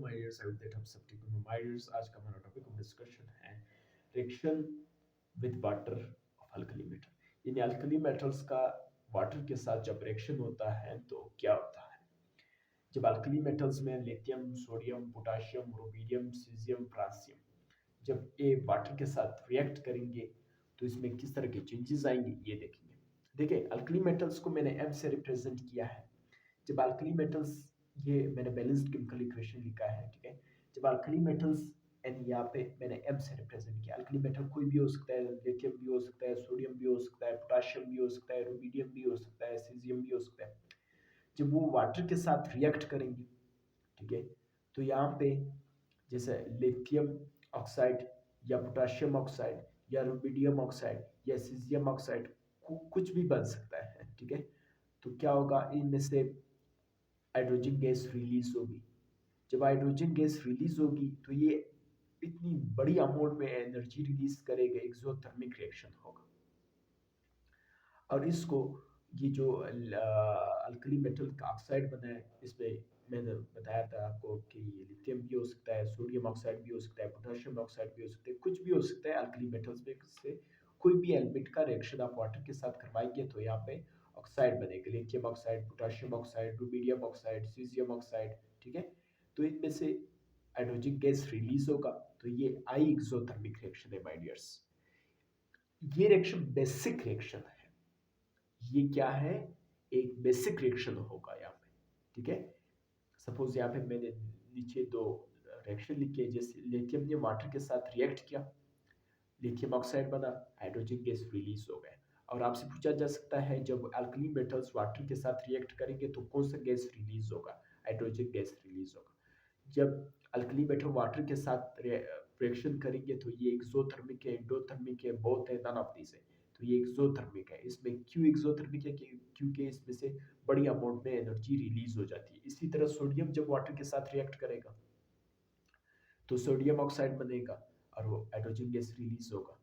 My dears, I hope that हम सब ठीक हो। माय डियर्स, आज का हमारा टॉपिक ऑफ डिस्कशन है reaction with water of alkali metal. In alkali metals का वाटर के साथ जब रिएक्शन होता है तो क्या होता है। जब अल्कली मेटल्स में lithium, sodium, potassium, rubidium, caesium, francium जब ये वाटर के साथ रिएक्ट करेंगे तो इसमें किस तरह के चेंजेस आएंगे ये देखेंगे। देखिए, अल्कली मेटल्स को मैंने एम से रिप्रेजेंट किया है। जब अल्कली मेटल्स, ये मैंने बैलेंस्ड केमिकल इक्वेशन लिखा है, ठीक है। जब अल्कली मेटल्स, एंड यहाँ पे मैंने एम से रिप्रेजेंट किया। अल्कली मेटल कोई भी हो सकता है, लिथियम भी हो सकता है, सोडियम भी हो सकता है, पोटाशियम भी हो सकता है, रुबिडियम भी हो सकता है, सीजियम भी हो सकता है। जब वो वाटर के साथ रिएक्ट करेंगे, ठीक है, तो यहाँ पे जैसे लिथियम ऑक्साइड या पोटाशियम ऑक्साइड या रुबिडियम ऑक्साइड या सीजियम ऑक्साइड कुछ भी बन सकता है, ठीक है। तो क्या होगा, इनमें से हाइड्रोजन गैस रिलीज होगी। जब हाइड्रोजन गैस रिलीज होगी तो ये इतनी बड़ी अमाउंट में एनर्जी रिलीज करेगा, एक्सोथर्मिक रिएक्शन होगा। और इसको, ये जो अल्कली मेटल का ऑक्साइड बना है, इसमें मैंने बताया था आपको कि ये लिथियम भी हो सकता है, सोडियम ऑक्साइड भी हो सकता है, पोटेशियम ऑक्साइड भी हो सकता है, कुछ भी हो सकता है अल्कली मेटल्स में से कोई भी एलिमेंट का रिएक्शन आप वाटर के साथ करवाएंगे तो यहाँ पे ऑक्साइड बनेगा, lithium oxide, potassium oxide, rubidium oxide, caesium oxide, ठीक है। तो इनमें से हाइड्रोजन गैस रिलीज होगा, तो ये आई एक्सोथर्मिक रिएक्शन है माय डियर्स। ये रिएक्शन बेसिक रिएक्शन है। ये क्या है, एक बेसिक रिएक्शन होगा यहाँ पे, ठीक है। सपोज यहाँ पे मैंने नीचे दो रिएक्शन लिखे, जैसे लिथियम ने वाटर के साथ रिएक्ट किया, लिथियम ऑक्साइड बना, हाइड्रोजन गैस रिलीज हो गया। और आपसे पूछा जा सकता है, जब अल्कली मेटल्स वाटर के साथ रिएक्ट करेंगे तो कौन सा गैस रिलीज होगा, हाइड्रोजन गैस रिलीज होगा। जब अल्कली मेटल वाटर के साथ रिएक्शन करेंगे तो ये एक्सोथर्मिक है, एंडोथर्मिक है, बोथ है, नन ऑफ दिस है। तो ये एक्सोथर्मिक है। इसमें क्यों एक्सोथर्मिक है, क्योंकि इसमें से बड़ी अमाउंट में एनर्जी रिलीज हो जाती है। इसी तरह सोडियम जब वाटर के साथ रिएक्ट करेगा तो सोडियम ऑक्साइड बनेगा और वो हाइड्रोजन गैस रिलीज होगा।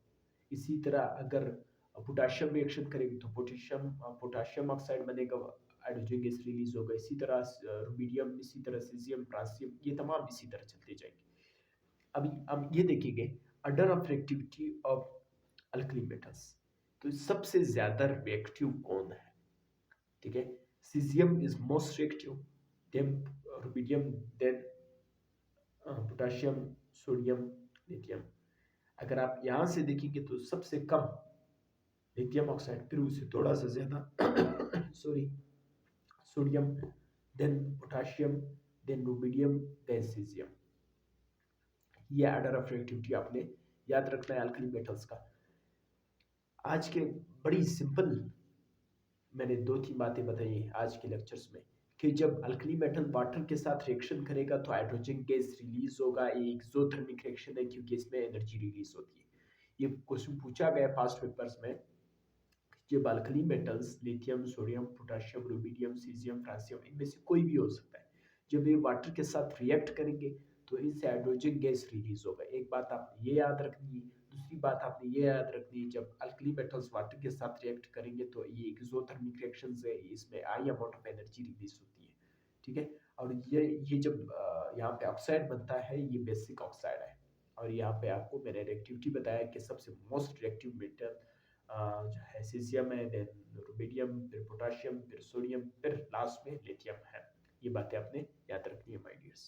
इसी तरह अगर पोटाशियम रिएक्शन करेगी तो पोटाशियम ऑक्साइड बनेगा, हाइड्रोजन गैस रिलीज होगा। इसी तरह रुबिडियम, इसी तरह सीजियम, फ्रांसियम, ये तमाम इसी तरह चलते जाएंगे। अभी हम ये देखेंगे order of reactivity of alkali metals. तो सबसे ज्यादा रिएक्टिव कौन है, ठीक है। Caesium is most reactive, then rubidium, then potassium, sodium, lithium. अगर आप यहाँ से देखेंगे तो सबसे कम लिथियम ऑक्साइड, फिर उससे थोड़ा सा ज्यादा sorry sodium, then potassium, then rubidium, then caesium. ये ऑर्डर ऑफ रिएक्टिविटी आपने याद रखना है अल्कली मेटल्स का। आज के बड़ी सिंपल मैंने दो तीन बातें बताई आज के लेक्चर्स में कि जब अल्कली मेटल वाटर के साथ रिएक्शन करेगा तो हाइड्रोजन गैस रिलीज होगा। ये एक्सोथर्मिक रिएक्शन है क्योंकि इसमें एनर्जी रिलीज होती है। ये क्वेश्चन पूछा गया पास्ट पेपर्स में। जब alkali metals lithium, sodium, potassium, rubidium, caesium, francium, इनमें से कोई भी हो सकता है, जब ये वाटर के साथ रिएक्ट करेंगे तो इनसे हाइड्रोजन गैस रिलीज होगा। एक बात आपने ये याद रखनी है। दूसरी बात आपने ये याद रखनी है, जब अल्कली मेटल्स वाटर के साथ रिएक्ट करेंगे तो ये एक्सोथर्मिक रिएक्शंस है, इसमें high amount of energy release होती है, ठीक है। और ये जब यहाँ पे ऑक्साइड बनता है, ये बेसिक ऑक्साइड है। और यहाँ पे आपको मैंने रिएक्टिविटी बताया कि सबसे मोस्ट रिएक्टिव मेटल जो है सीजियम है, देन रुबिडियम, फिर पोटाशियम, फिर सोडियम, फिर लास्ट में लिथियम है। ये बातें आपने याद रखनी है माय डियर्स।